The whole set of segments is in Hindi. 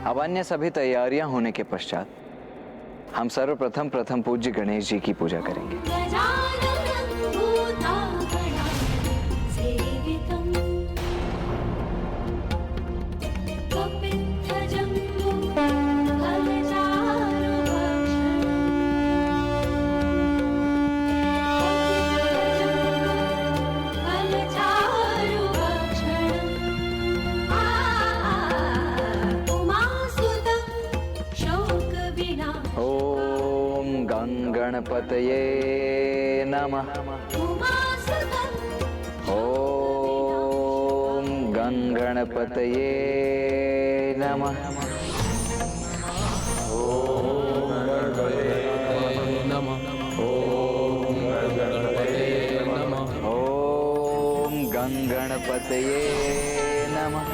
अब अन्य सभी तैयारियां होने के पश्चात हम सर्वप्रथम प्रथम पूज्य गणेश जी की पूजा करेंगे। गणपतये नमः। ओम गणपतये नमः। ओम गणपतये नमः। ओम गणपतये नमः। ओम गणपतये नमः।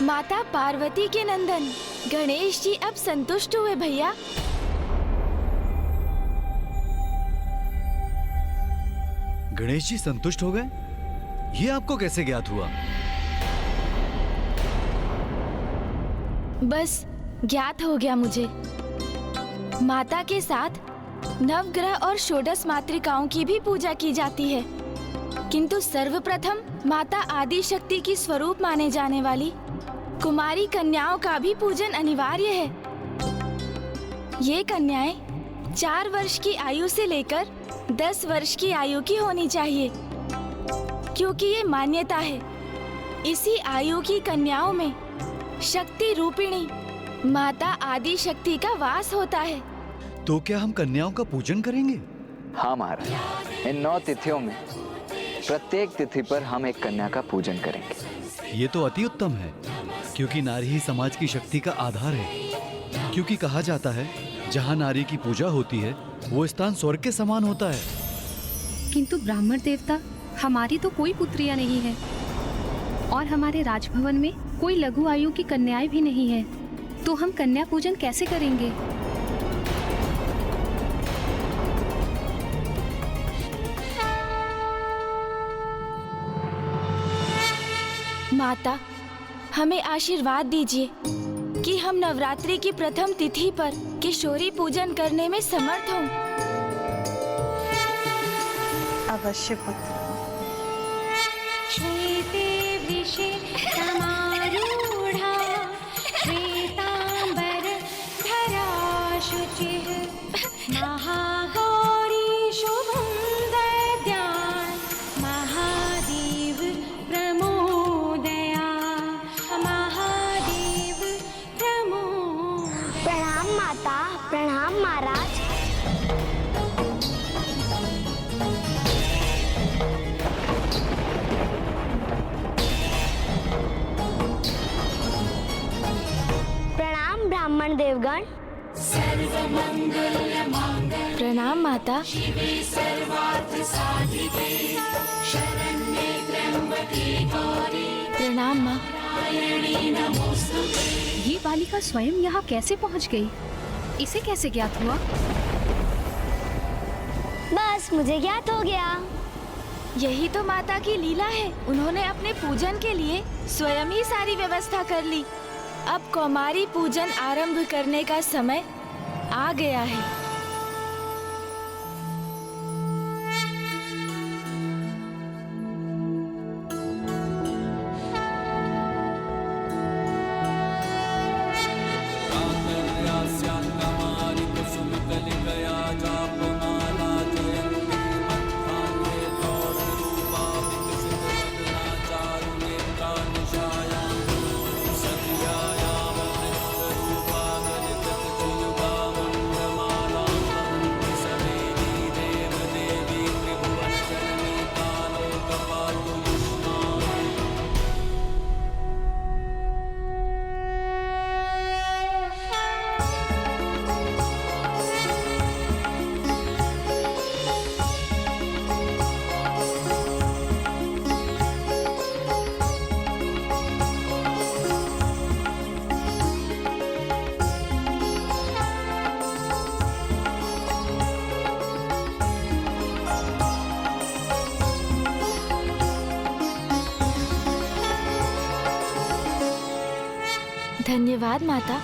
माता पार्वती के नंदन गणेश जी अब संतुष्ट हुए भैया। गणेश जी संतुष्ट हो गए? ये आपको कैसे ज्ञात हुआ? बस ज्ञात हो गया मुझे। माता के साथ नवग्रह और षोडश मातृकाओं की भी पूजा की जाती है, किंतु सर्वप्रथम माता आदि शक्ति की स्वरूप माने जाने वाली कुमारी कन्याओं का भी पूजन अनिवार्य है। ये कन्याएं 4 वर्ष की आयु से लेकर 10 वर्ष की आयु की होनी चाहिए, क्योंकि ये मान्यता है इसी आयु की कन्याओं में शक्ति रूपिणी माता आदि शक्ति का वास होता है। तो क्या हम कन्याओं का पूजन करेंगे? हाँ महाराज, इन 9 तिथियों में प्रत्येक तिथि पर हम एक कन्या का पूजन करेंगे। ये तो अति उत्तम है, क्योंकि नारी ही समाज की शक्ति का आधार है। क्योंकि कहा जाता है जहाँ नारी की पूजा होती है वो स्थान स्वर्ग के समान होता है। किंतु ब्राह्मण देवता, हमारी तो कोई पुत्रियां नहीं है और हमारे राजभवन में कोई लघु आयु की कन्याएं भी नहीं है, तो हम कन्या पूजन कैसे करेंगे? माता, हमें आशीर्वाद दीजिए कि हम नवरात्रि की प्रथम तिथि पर किशोरी पूजन करने में समर्थ हों। अवश्य पुत्र। श्वेते वृषे समारूढ़ा श्वेतांबर धरा शुचिः महागौरी शुभं दद्यात् महादेव प्रमोदया महादेव प्रमोदया। प्रणाम माता, प्रणाम महाराज। प्रणाम ब्राह्मण देवगण। प्रणाम माता। प्रणाम माँ। ये बालिका स्वयं यहाँ कैसे पहुँच गई? इसे कैसे ज्ञात हुआ? बस मुझे ज्ञात हो गया। यही तो माता की लीला है। उन्होंने अपने पूजन के लिए स्वयं ही सारी व्यवस्था कर ली। अब कौमारी पूजन आरंभ करने का समय आ गया है। धन्यवाद माता।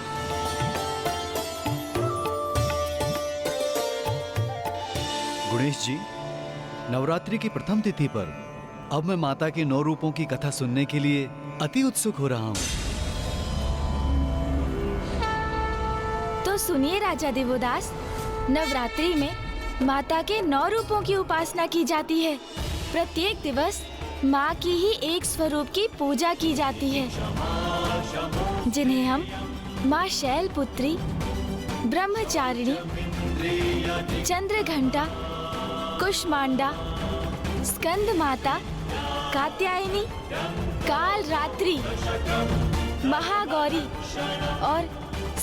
गुणेश जी, नवरात्रि की प्रथम तिथि पर अब मैं माता के 9 रूपों की कथा सुनने के लिए अति उत्सुक हो रहा हूँ। तो सुनिए राजा देवोदास, नवरात्रि में माता के 9 रूपों की उपासना की जाती है। प्रत्येक दिवस माँ की ही एक स्वरूप की पूजा की जाती है, जिन्हें हम माँ शैलपुत्री, ब्रह्मचारिणी, चंद्रघंटा, कुष्मांडा, स्कंद माता, कात्यायनी, काल रात्रि, महागौरी और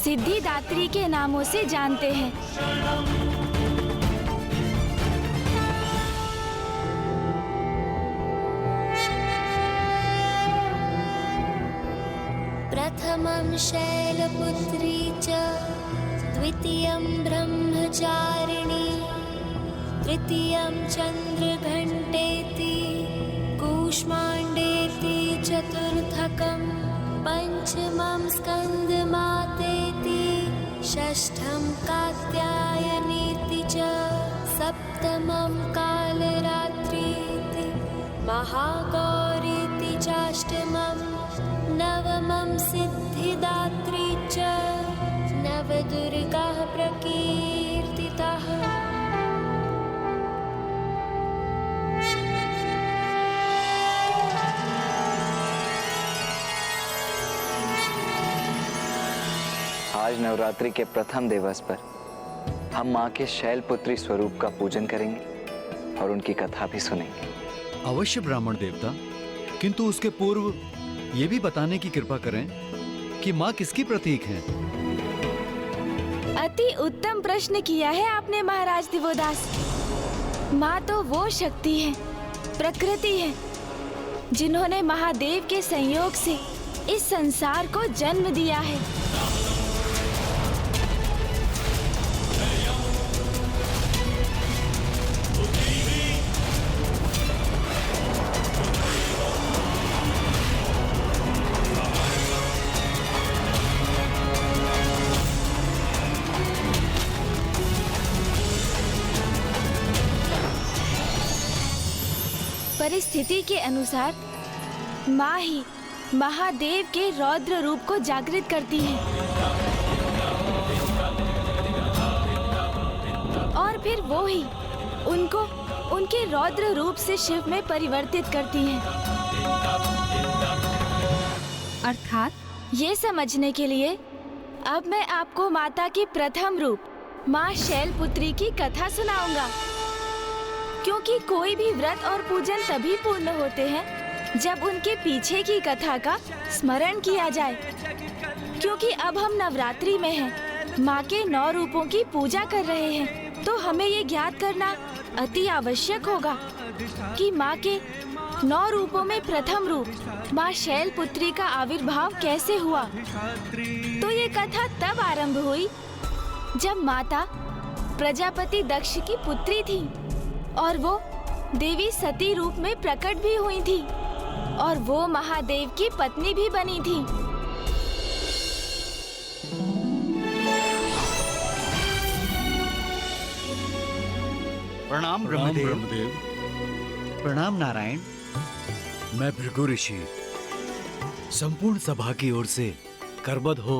सिद्धिदात्री के नामों से जानते हैं। प्रथमं शैलपुत्री च द्वितीयं ब्रह्मचारिणी तृतीयं चन्द्रघण्टेति कूष्माण्डेति चतुर्थकं पंचमं स्कन्दमातेति षष्ठं कात्यायनीति च सप्तमं कालरात्रीति महागौरीति चाष्टमं नवमं सिद्धिदात्री च नवदुर्गाः प्रकीर्तिताः। आज नवरात्रि के प्रथम दिवस पर हम माँ के शैलपुत्री स्वरूप का पूजन करेंगे और उनकी कथा भी सुनेंगे। अवश्य ब्राह्मण देवता, किंतु उसके पूर्व ये भी बताने की कृपा करें कि माँ किसकी प्रतीक हैं? अति उत्तम प्रश्न किया है आपने महाराज दिवोदास। माँ तो वो शक्ति है, प्रकृति है, जिन्होंने महादेव के संयोग से इस संसार को जन्म दिया है। परिस्थिति के अनुसार माँ ही महादेव के रौद्र रूप को जागृत करती है और फिर वो ही उनको उनके रौद्र रूप से शिव में परिवर्तित करती हैं। अर्थात ये समझने के लिए अब मैं आपको माता के प्रथम रूप माँ शैलपुत्री की कथा सुनाऊंगा, क्योंकि कोई भी व्रत और पूजन तभी पूर्ण होते हैं जब उनके पीछे की कथा का स्मरण किया जाए। क्योंकि अब हम नवरात्रि में हैं, माँ के 9 रूपों की पूजा कर रहे हैं, तो हमें ये ज्ञात करना अति आवश्यक होगा कि माँ के 9 रूपों में प्रथम रूप माँ शैलपुत्री का आविर्भाव कैसे हुआ। तो ये कथा तब आरंभ हुई जब माता प्रजापति दक्ष की पुत्री थी और वो देवी सती रूप में प्रकट भी हुई थी और वो महादेव की पत्नी भी बनी थी। प्रणाम ब्रह्मदेव। प्रणाम नारायण। मैं भृगु ऋषि संपूर्ण सभा की ओर से करबद्ध हो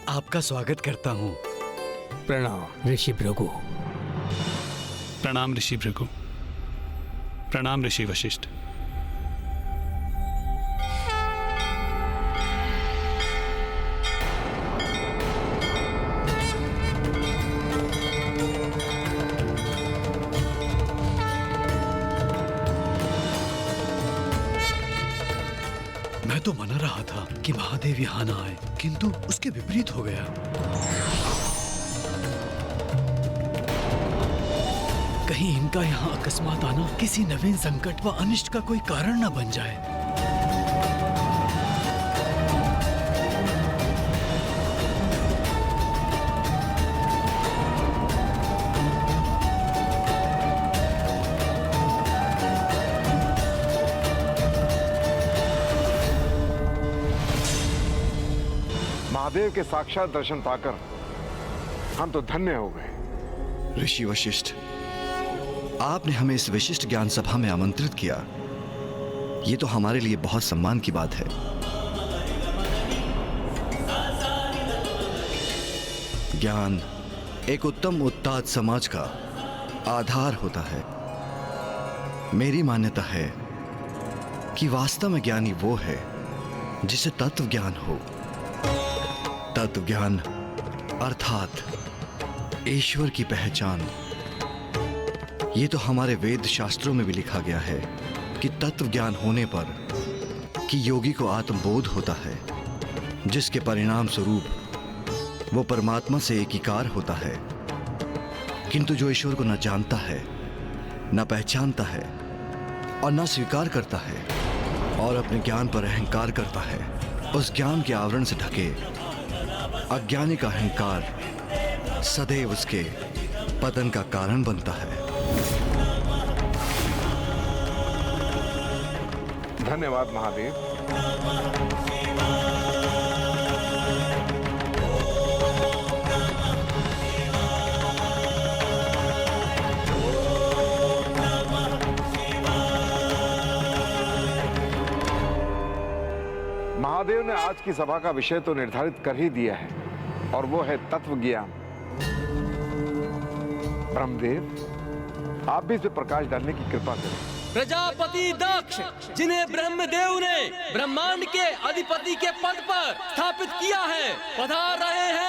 आपका स्वागत करता हूँ। प्रणाम ऋषि भृगु। प्रणाम ऋषि भृगु। प्रणाम ऋषि वशिष्ठ। मैं तो मना रहा था कि महादेव यहाँ ना आए, किंतु उसके विपरीत हो गया। कहीं इनका यहाँ अकस्मात आना किसी नवीन संकट व अनिष्ट का कोई कारण न बन जाए। महादेव के साक्षात दर्शन पाकर हम तो धन्य हो गए। ऋषि वशिष्ठ, आपने हमें इस विशिष्ट ज्ञान सभा में आमंत्रित किया, ये तो हमारे लिए बहुत सम्मान की बात है। ज्ञान एक उत्तम उत्ताद समाज का आधार होता है। मेरी मान्यता है कि वास्तव में ज्ञानी वो है जिसे तत्व ज्ञान हो। तत्व ज्ञान अर्थात ईश्वर की पहचान। ये तो हमारे वेद शास्त्रों में भी लिखा गया है कि तत्व ज्ञान होने पर कि योगी को आत्मबोध होता है, जिसके परिणाम स्वरूप वो परमात्मा से एकीकार होता है। किंतु जो ईश्वर को न जानता है, न पहचानता है और न स्वीकार करता है और अपने ज्ञान पर अहंकार करता है, उस ज्ञान के आवरण से ढके अज्ञानी का अहंकार सदैव उसके पतन का कारण बनता है। धन्यवाद महादेव। महादेव ने आज की सभा का विषय तो निर्धारित कर ही दिया है, और वो है तत्व ज्ञान। ब्रह्मदेव, आप भी इस पे प्रकाश डालने की कृपा करें। प्रजापति दक्ष, जिन्हें ब्रह्मदेव ने ब्रह्मांड के अधिपति के पद पर स्थापित किया है, पधार रहे हैं।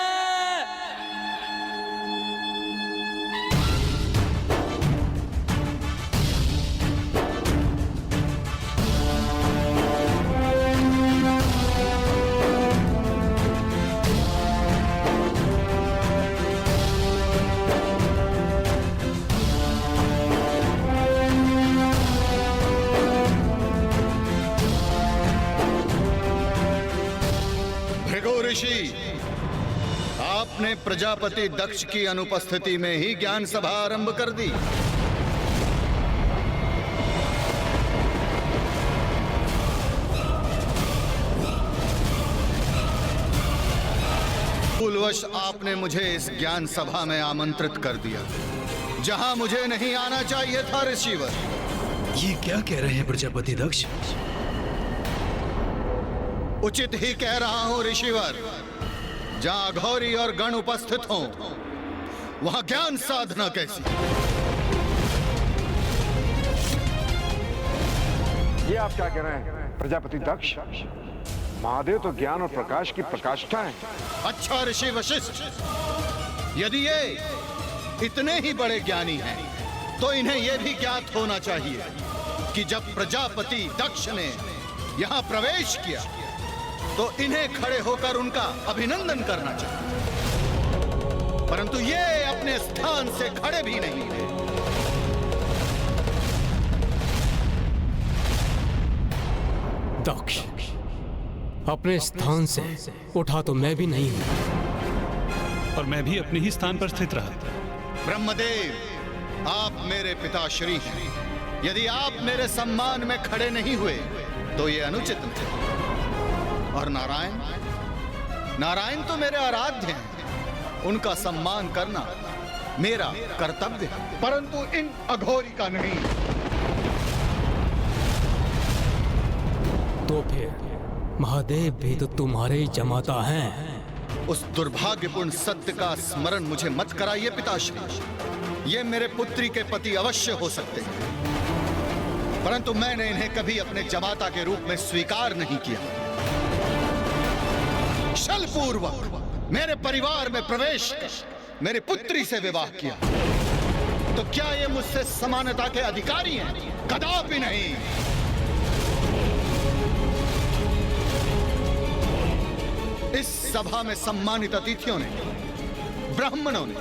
ऋषि, आपने प्रजापति दक्ष की अनुपस्थिति में ही ज्ञान सभा आरंभ कर दी। भूलवश आपने मुझे इस ज्ञान सभा में आमंत्रित कर दिया, जहां मुझे नहीं आना चाहिए था। ऋषिवर, ये क्या कह रहे हैं प्रजापति दक्ष? उचित ही कह रहा हूं ऋषिवर। जहां अघोरी और गण उपस्थित हों, वहां ज्ञान साधना कैसी? ये आप क्या कह रहे हैं प्रजापति दक्ष? महादेव तो ज्ञान और प्रकाश की प्रकाष्ठा है। अच्छा ऋषि वशिष्ठ, यदि ये इतने ही बड़े ज्ञानी हैं, तो इन्हें यह भी ज्ञात होना चाहिए कि जब प्रजापति दक्ष ने यहां प्रवेश किया तो इन्हें खड़े होकर उनका अभिनंदन करना चाहिए, परंतु ये अपने स्थान से खड़े भी नहीं है। दक्ष, अपने स्थान से उठा तो मैं भी नहीं हूं, और मैं भी अपने ही स्थान पर स्थित रहा। ब्रह्मदेव, आप मेरे पिताश्री हैं। यदि आप मेरे सम्मान में खड़े नहीं हुए तो ये अनुचित है। और नारायण, नारायण तो मेरे आराध्य हैं, उनका सम्मान करना मेरा कर्तव्य है, परंतु इन अघोरी का नहीं। तो फिर महादेव भी तो तुम्हारे ही जमाता हैं। उस दुर्भाग्यपूर्ण सत्य का स्मरण मुझे मत कराइए पिताश्री। ये मेरे पुत्री के पति अवश्य हो सकते हैं, परंतु मैंने इन्हें कभी अपने जमाता के रूप में स्वीकार नहीं किया। छलपूर्वक मेरे परिवार में प्रवेश कर मेरी पुत्री से विवाह किया, तो क्या ये मुझसे समानता के अधिकारी हैं? कदापि नहीं। इस सभा में सम्मानित अतिथियों ने, ब्राह्मणों ने,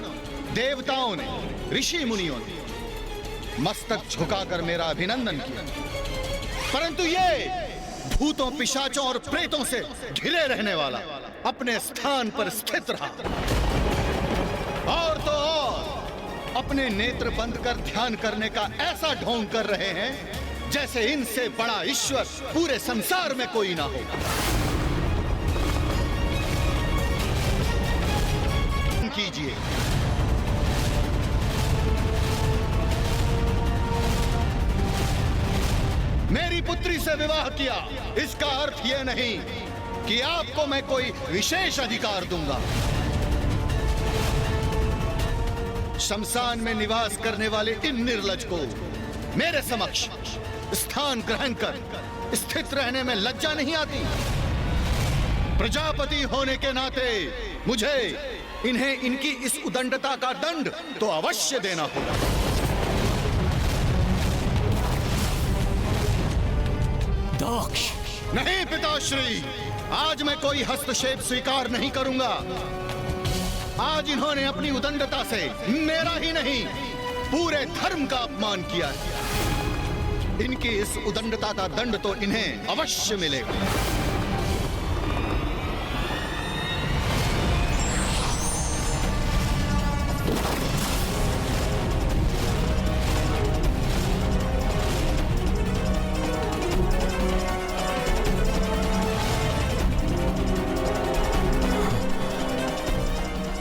देवताओं ने, ऋषि मुनियों ने मस्तक झुकाकर मेरा अभिनंदन किया, परंतु ये भूतों, पिशाचों और प्रेतों से घिरे रहने वाला अपने स्थान पर स्थित रहा, और तो और अपने नेत्र बंद कर ध्यान करने का ऐसा ढोंग कर रहे हैं जैसे इनसे बड़ा ईश्वर पूरे संसार में कोई ना हो। कीजिए। मेरी पुत्री से विवाह किया, इसका अर्थ यह नहीं कि आपको मैं कोई विशेष अधिकार दूंगा। शमशान में निवास करने वाले इन निर्लज को मेरे समक्ष स्थान ग्रहण कर स्थित रहने में लज्जा नहीं आती? प्रजापति होने के नाते मुझे इन्हें इनकी इस उदंडता का दंड तो अवश्य देना होगा। दक्ष! नहीं पिताश्री, आज मैं कोई हस्तक्षेप स्वीकार नहीं करूंगा। आज इन्होंने अपनी उदंडता से मेरा ही नहीं पूरे धर्म का अपमान किया है। इनकी इस उदंडता का दंड तो इन्हें अवश्य मिलेगा।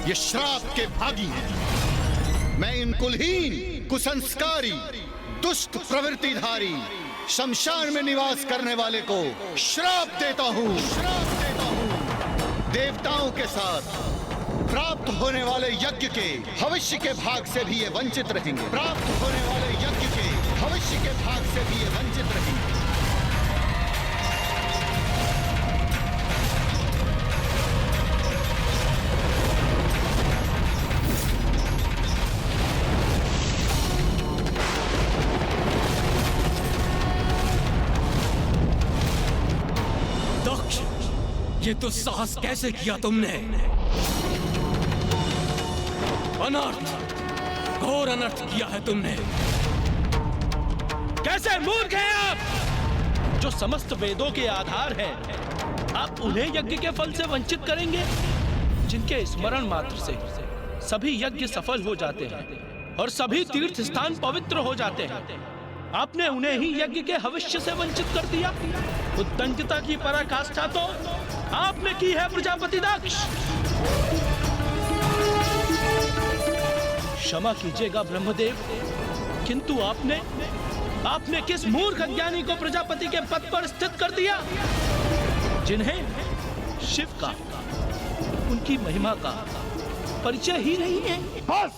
ये श्राप के भागी हैं। मैं इन कुलहीन, कुसंस्कारी, दुष्ट प्रवृत्तिधारी शमशान में निवास करने वाले को श्राप देता हूँ। देवताओं के साथ प्राप्त होने वाले यज्ञ के भविष्य के भाग से भी ये वंचित रहेंगे। प्राप्त होने वाले यज्ञ के भविष्य के भाग से भी ये वंचित रहेंगे। ये तो साहस कैसे किया तुमने? अनर्थ, घोर अनर्थ किया है तुमने। कैसे मूर्ख हैं आप? जो समस्त वेदों के आधार हैं, आप उन्हें यज्ञ के फल से वंचित करेंगे जिनके स्मरण मात्र से सभी यज्ञ सफल हो जाते हैं और सभी तीर्थ स्थान पवित्र हो जाते हैं। आपने उन्हें ही यज्ञ के हविष्य से वंचित कर दिया। उद्दंडता की पराकाष्ठा तो आपने की है प्रजापति दक्ष। क्षमा कीजिएगा ब्रह्मदेव, किंतु आपने किस मूर्ख अज्ञानी को प्रजापति के पद पर स्थित कर दिया, जिन्हें शिव का, उनकी महिमा का परिचय ही नहीं है। बस!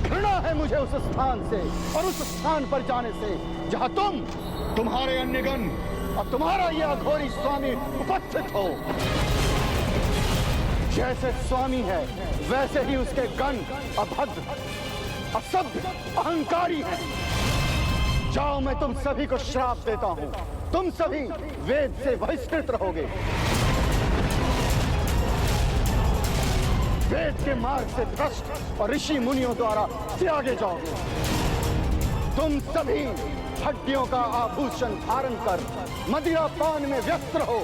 घृणा है मुझे उस स्थान से और उस स्थान पर जाने से जहां तुम्हारे अन्यगण और तुम्हारा यह अघोरी स्वामी उपस्थित हो। जैसे स्वामी है वैसे ही उसके गण अभद्र, असभ्य, अहंकारी हैं। जाओ, मैं तुम सभी को श्राप देता हूं। तुम सभी वेद से बहिष्कृत रहोगे। वेद के मार्ग से भ्रष्ट और ऋषि मुनियों द्वारा त्यागे जाओगे। तुम सभी हड्डियों का आभूषण धारण कर मदिरा पान में व्यस्त रहो।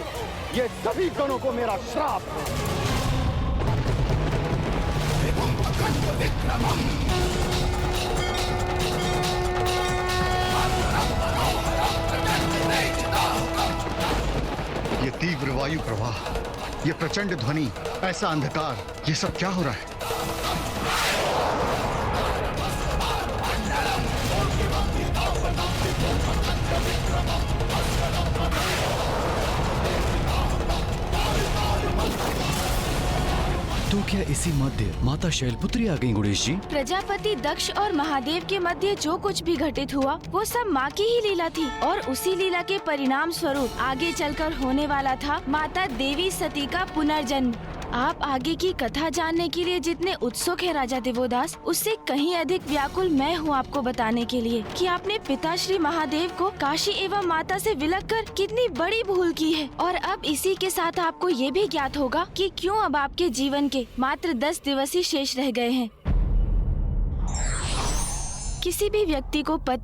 ये सभी गणों को मेरा श्राप है। ये तीव्र वायु प्रवाह, ये प्रचंड ध्वनि, ऐसा अंधकार, ये सब क्या हो रहा है? तो क्या इसी मध्य माता शैलपुत्री आ गई गणेश जी? प्रजापति दक्ष और महादेव के मध्य जो कुछ भी घटित हुआ वो सब माँ की ही लीला थी और उसी लीला के परिणाम स्वरूप आगे चलकर होने वाला था माता देवी सती का पुनर्जन्म। आप आगे की कथा जानने के लिए जितने उत्सुक है राजा देवोदास, उससे कहीं अधिक व्याकुल मैं हूँ आपको बताने के लिए कि आपने पिता श्री महादेव को काशी एवं माता से विलग कर कितनी बड़ी भूल की है। और अब इसी के साथ आपको ये भी ज्ञात होगा कि क्यों अब आपके जीवन के मात्र 10 दिवस ही शेष रह गए हैं। किसी भी व्यक्ति को पद